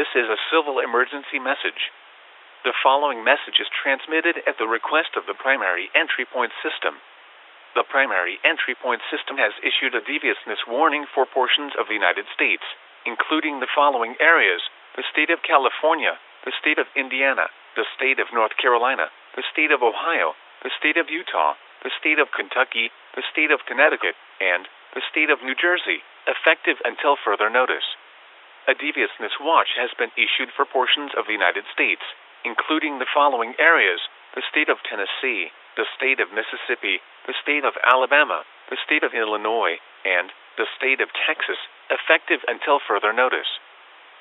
This is a civil emergency message. The following message is transmitted at the request of the primary entry point system. The primary entry point system has issued a deviousness warning for portions of the United States, including the following areas: the state of California, the state of Indiana, the state of North Carolina, the state of Ohio, the state of Utah, the state of Kentucky, the state of Connecticut, and the state of New Jersey, effective until further notice. A deviousness watch has been issued for portions of the United States, including the following areas: the state of Tennessee, the state of Mississippi, the state of Alabama, the state of Illinois, and the state of Texas, effective until further notice.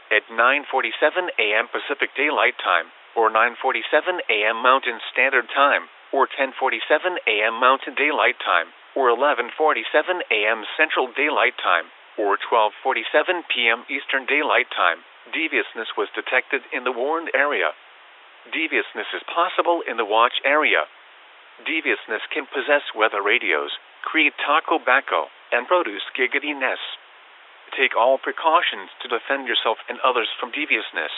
At 9:47 a.m. Pacific Daylight Time, or 9:47 a.m. Mountain Standard Time, or 10:47 a.m. Mountain Daylight Time, or 11:47 a.m. Central Daylight Time, or 12:47 p.m. Eastern Daylight Time, deviousness was detected in the warned area. Deviousness is possible in the watch area. Deviousness can possess weather radios, create tobacco, and produce giggity-ness. Take all precautions to defend yourself and others from deviousness.